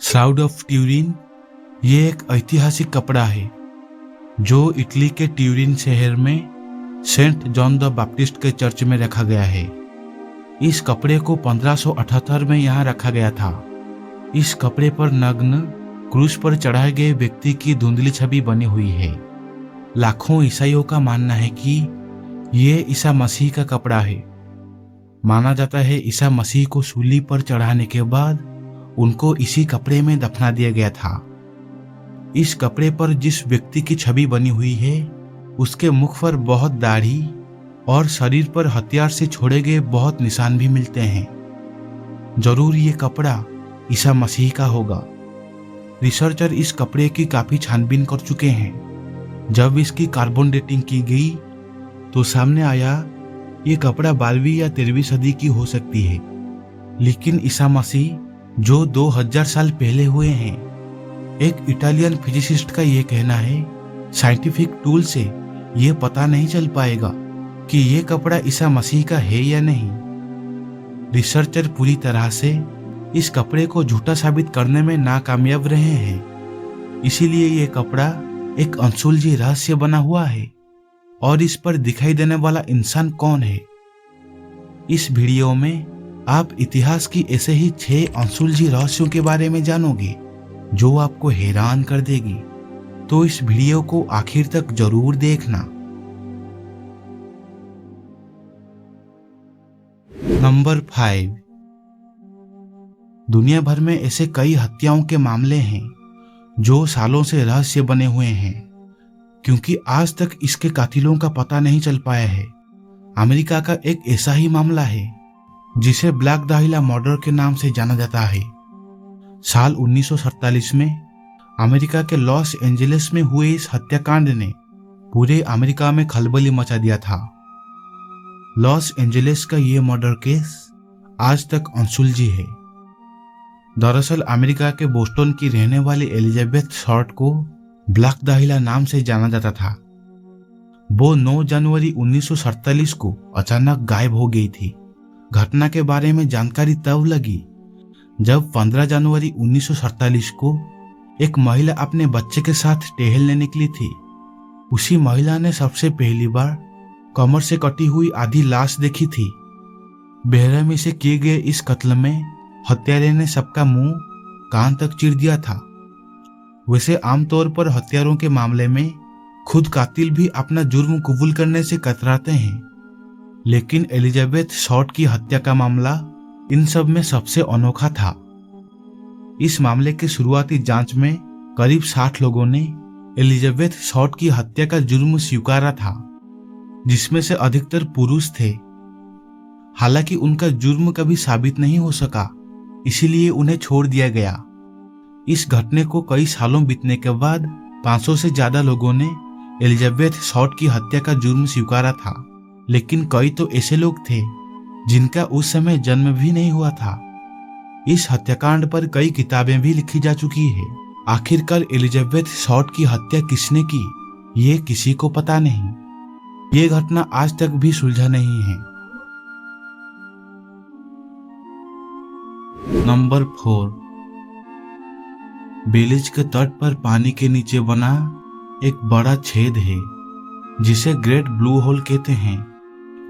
Shroud of Turin ये एक ऐतिहासिक कपड़ा है जो इटली के ट्यूरिन शहर में सेंट जॉन द बैप्टिस्ट के चर्च में रखा गया है। इस कपड़े को 1578 में यहाँ रखा गया था। इस कपड़े पर नग्न क्रूस पर चढ़ाए गए व्यक्ति की धुंधली छवि बनी हुई है। लाखों ईसाइयों का मानना है कि ये ईसा मसीह का कपड़ा है। माना जाता है ईसा मसीह को सूली पर चढ़ाने के बाद उनको इसी कपड़े में दफना दिया गया था। इस कपड़े पर जिस व्यक्ति की छवि बनी हुई है उसके मुख पर बहुत दाढ़ी और शरीर पर हथियार से छोड़े गए बहुत निशान भी मिलते हैं। जरूर ये कपड़ा ईसा मसीह का होगा। रिसर्चर इस कपड़े की काफी छानबीन कर चुके हैं। जब इसकी कार्बन डेटिंग की गई तो सामने आया ये कपड़ा 12वीं या 13वीं सदी की हो सकती है। लेकिन ईसा मसीह जो 2000 साल पहले हुए हैं, एक इटालियन फिजिसिस्ट का ये कहना है, साइंटिफिक टूल से ये पता नहीं चल पाएगा कि ये कपड़ा ईसा मसीह का है या नहीं। रिसर्चर पूरी तरह से इस कपड़े को झूठा साबित करने में नाकामयाब रहे हैं। इसीलिए ये कपड़ा एक अनसुलझे रहस्य बना हुआ है। और इस पर दिखाई देने वाला इंसान कौन है? इस वीडियो में आप इतिहास की ऐसे ही 6 अनसुलझे रहस्यों के बारे में जानोगे जो आपको हैरान कर देगी। तो इस वीडियो को आखिर तक जरूर देखना। नंबर 5। दुनिया भर में ऐसे कई हत्याओं के मामले हैं जो सालों से रहस्य बने हुए हैं, क्योंकि आज तक इसके कातिलों का पता नहीं चल पाया है। अमेरिका का एक ऐसा ही मामला है जिसे ब्लैक दाहिला मर्डर के नाम से जाना जाता है। साल 1947 में अमेरिका के लॉस एंजलिस में हुए इस हत्याकांड ने पूरे अमेरिका में खलबली मचा दिया था। लॉस एंजलिस का ये मर्डर केस आज तक अनसुलझी है। दरअसल अमेरिका के बोस्टन की रहने वाली एलिजाबेथ शॉर्ट को ब्लैक दाहिला नाम से जाना जाता था। वो 9 जनवरी 1947 को अचानक गायब हो गई थी। घटना के बारे में जानकारी तब लगी जब 15 जनवरी 1947 को एक महिला अपने बच्चे के साथ टहलने निकली थी। उसी महिला ने सबसे पहली बार कमर से कटी हुई आधी लाश देखी थी। बेरहमी से किए गए इस कत्ल में हत्यारे ने सबका मुंह कान तक चीर दिया था। वैसे आमतौर पर हत्यारों के मामले में खुद कातिल भी अपना जुर्म कबूल करने से कतराते हैं, लेकिन एलिजाबेथ शॉर्ट की हत्या का मामला इन सब में सबसे अनोखा था। इस मामले की शुरुआती जांच में करीब 60 लोगों ने एलिजाबेथ शॉर्ट की हत्या का जुर्म स्वीकारा था, जिसमें से अधिकतर पुरुष थे। हालांकि उनका जुर्म कभी साबित नहीं हो सका, इसीलिए उन्हें छोड़ दिया गया। इस घटने को कई सालों बीतने के बाद 500 से ज्यादा लोगों ने एलिजाबेथ शॉर्ट की हत्या का जुर्म स्वीकारा था, लेकिन कई तो ऐसे लोग थे जिनका उस समय जन्म भी नहीं हुआ था। इस हत्याकांड पर कई किताबें भी लिखी जा चुकी है। आखिरकार एलिजाबेथ शॉर्ट की हत्या किसने की, ये किसी को पता नहीं। ये घटना आज तक भी सुलझा नहीं है। नंबर 4। बेलिज के तट पर पानी के नीचे बना एक बड़ा छेद है जिसे ग्रेट ब्लू होल कहते हैं।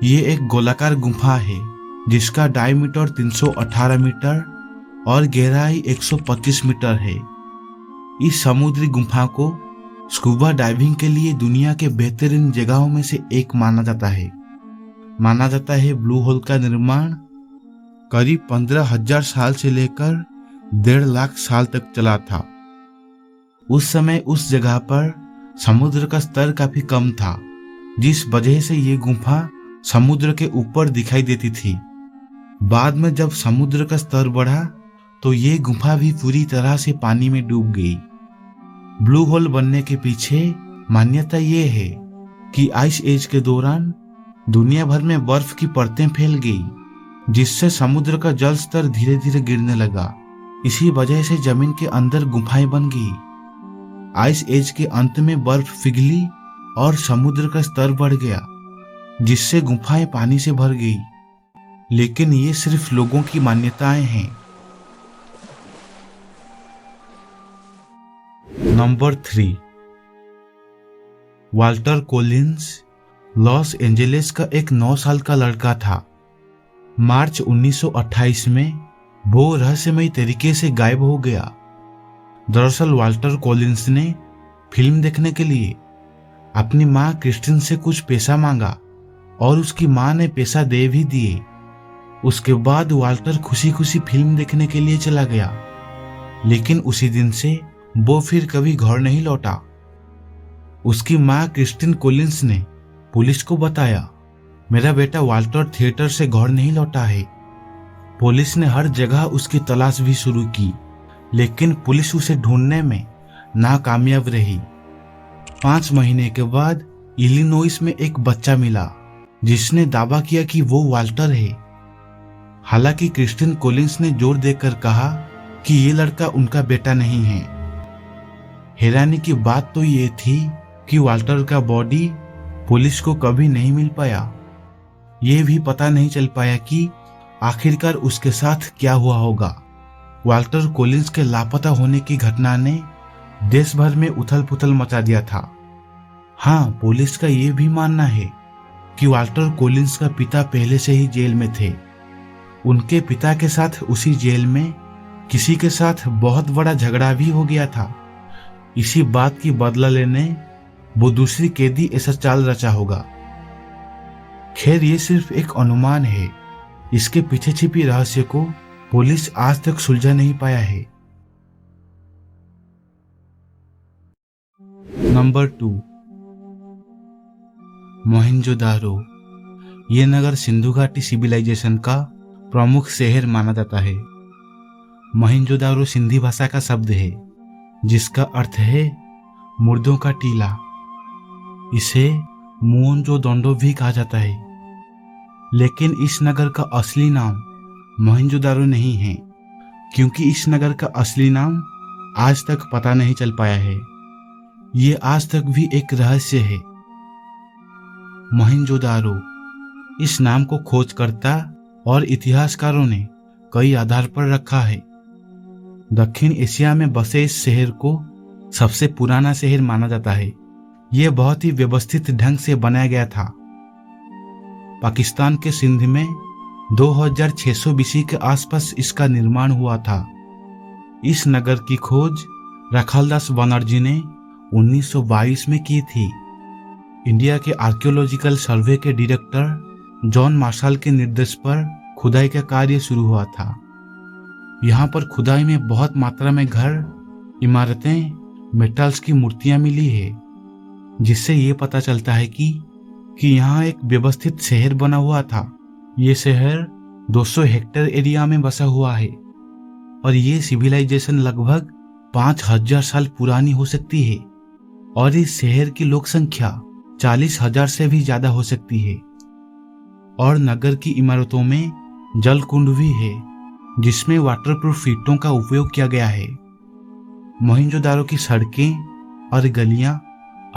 ये एक गोलाकार गुफा है जिसका डायमीटर 318 मीटर और गहराई 125 मीटर है। इस समुद्री गुफा को स्कूबा डाइविंग के लिए दुनिया के बेहतरीन जगहों में से एक माना जाता है। माना जाता है ब्लू होल का निर्माण करीब 15,000 साल से लेकर 1.5 लाख साल तक चला था। उस समय उस जगह पर समुद्र का स्तर काफी कम था, जिस वजह से ये गुफा समुद्र के ऊपर दिखाई देती थी। बाद में जब समुद्र का स्तर बढ़ा तो ये गुफा भी पूरी तरह से पानी में डूब गई। ब्लू होल बनने के पीछे मान्यता ये है कि आइस एज के दौरान दुनिया भर में बर्फ की परतें फैल गई, जिससे समुद्र का जल स्तर धीरे धीरे गिरने लगा। इसी वजह से जमीन के अंदर गुफाएं बन गई। आइस एज के अंत में बर्फ पिघली और समुद्र का स्तर बढ़ गया, जिससे गुफाएं पानी से भर गई। लेकिन ये सिर्फ लोगों की मान्यताएं हैं। Number 3, Walter Collins Los Angeles का एक 9 साल का लड़का था। मार्च 1928 में वो रहस्यमयी तरीके से गायब हो गया। दरअसल वाल्टर कोलिंस ने फिल्म देखने के लिए अपनी माँ क्रिस्टिन से कुछ पैसा मांगा और उसकी माँ ने पैसा दे भी दिए। उसके बाद वाल्टर खुशी खुशी फिल्म देखने के लिए चला गया, लेकिन उसी दिन से वो फिर कभी घर नहीं लौटा। उसकी माँ क्रिस्टिन कोलिंस ने पुलिस को बताया, मेरा बेटा वाल्टर थिएटर से घर नहीं लौटा है। पुलिस ने हर जगह उसकी तलाश भी शुरू की, लेकिन पुलिस उसे ढूंढने में नाकामयाब रही। 5 महीने के बाद इलिनॉइस में एक बच्चा मिला जिसने दावा किया कि वो वाल्टर है। हालांकि क्रिस्टिन कोलिंस ने जोर देकर कहा कि ये लड़का उनका बेटा नहीं है। हैरानी की बात तो ये थी कि वाल्टर का बॉडी पुलिस को कभी नहीं मिल पाया। ये भी पता नहीं चल पाया कि आखिरकार उसके साथ क्या हुआ होगा। वाल्टर कोलिंस के लापता होने की घटना ने देश भर में उथल पुथल मचा दिया था। हाँ, पुलिस का ये भी मानना है कि वाल्टर कोलिंस का पिता पहले से ही जेल में थे। उनके पिता के साथ उसी जेल में किसी के साथ बहुत बड़ा झगड़ा भी हो गया था। इसी बात की बदला लेने वो दूसरी कैदी ऐसा चाल रचा होगा। खैर, ये सिर्फ एक अनुमान है। इसके पीछे छिपी रहस्य को पुलिस आज तक सुलझा नहीं पाया है। नंबर 2, मोहनजोदारो। ये नगर सिंधु घाटी सिविलाइजेशन का प्रमुख शहर माना जाता है। मोहनजोदारो सिंधी भाषा का शब्द है जिसका अर्थ है मुर्दों का टीला। इसे मोहनजोदड़ो भी कहा जाता है, लेकिन इस नगर का असली नाम मोहनजोदारो नहीं है, क्योंकि इस नगर का असली नाम आज तक पता नहीं चल पाया है। ये आज तक भी एक रहस्य है। मोहनजोदारो इस नाम को खोजकर्ता और इतिहासकारों ने कई आधार पर रखा है। दक्षिण एशिया में बसे इस शहर को सबसे पुराना शहर माना जाता है। यह बहुत ही व्यवस्थित ढंग से बनाया गया था। पाकिस्तान के सिंध में 2600 BC के आसपास इसका निर्माण हुआ था। इस नगर की खोज रखालदास बनर्जी ने 1922 में की थी। इंडिया के आर्कियोलॉजिकल सर्वे के डायरेक्टर जॉन मार्शल के निर्देश पर खुदाई का कार्य शुरू हुआ था। यहाँ पर खुदाई में बहुत मात्रा में घर, इमारतें, मेटल्स की मूर्तियां मिली है, जिससे ये पता चलता है कि यहाँ एक व्यवस्थित शहर बना हुआ था। ये शहर 200 हेक्टेयर एरिया में बसा हुआ है और ये सिविलाइजेशन लगभग 5000 साल पुरानी हो सकती है और इस शहर की लोक संख्या 40,000 से भी ज्यादा हो सकती है। और नगर की इमारतों में जल कुंड भी है जिसमें वाटरप्रूफ ईंटों का उपयोग किया गया है। मोहनजोदारो की सड़कें और गलियां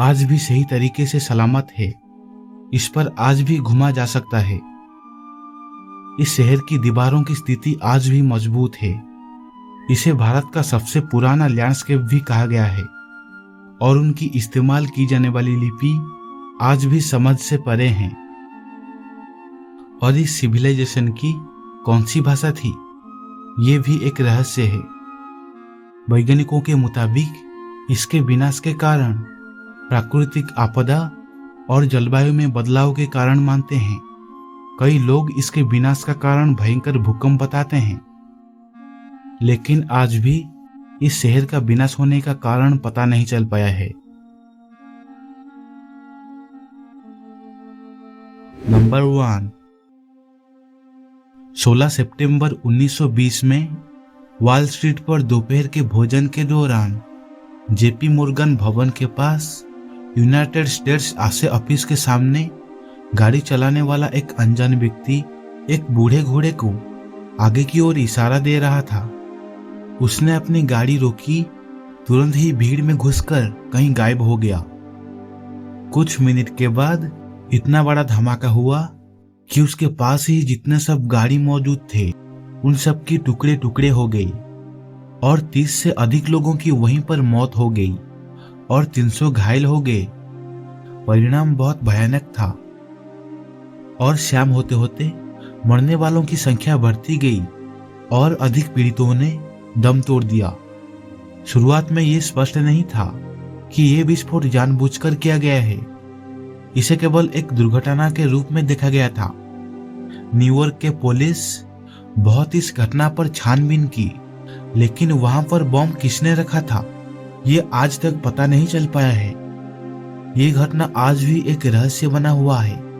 आज भी सही तरीके से सलामत है। इस पर आज भी घूमा जा सकता है। इस शहर की दीवारों की स्थिति आज भी मजबूत है। इसे भारत का सबसे पुराना लैंडस्केप भी कहा गया है और उनकी इस्तेमाल की जाने वाली लिपि आज भी समझ से परे हैं। और इस सिविलाइजेशन की कौन सी भाषा थी, ये भी एक रहस्य है। वैज्ञानिकों के मुताबिक इसके विनाश के कारण प्राकृतिक आपदा और जलवायु में बदलाव के कारण मानते हैं। कई लोग इसके विनाश का कारण भयंकर भूकंप बताते हैं, लेकिन आज भी इस शहर का विनाश होने का कारण पता नहीं चल पाया है। नंबर 1, 16 सितंबर 1920 में वॉल स्ट्रीट पर दोपहर के भोजन के दौरान जेपी मोर्गन भवन के पास यूनाइटेड स्टेट्स आशय ऑफिस के सामने गाड़ी चलाने वाला एक अनजान व्यक्ति एक बूढ़े घोड़े को आगे की ओर इशारा दे रहा था। उसने अपनी गाड़ी रोकी, तुरंत ही भीड़ में घुसकर कहीं गायब हो गया। कुछ मिनट के बाद इतना बड़ा धमाका हुआ कि उसके पास ही जितने सब गाड़ी मौजूद थे उन सब की टुकड़े टुकड़े हो गई और 30 से अधिक लोगों की वहीं पर मौत हो गई। और 300 घायल हो गए। परिणाम बहुत भयानक था और शाम होते होते मरने वालों की संख्या बढ़ती गई और अधिक पीड़ितों ने दम तोड़ दिया। शुरुआत में ये स्पष्ट नहीं था कि यह विस्फोट जानबूझकर किया गया है। इसे केवल एक दुर्घटना के रूप में देखा गया था। न्यूयॉर्क के पुलिस बहुत इस घटना पर छानबीन की, लेकिन वहां पर बम किसने रखा था ये आज तक पता नहीं चल पाया है। ये घटना आज भी एक रहस्य बना हुआ है।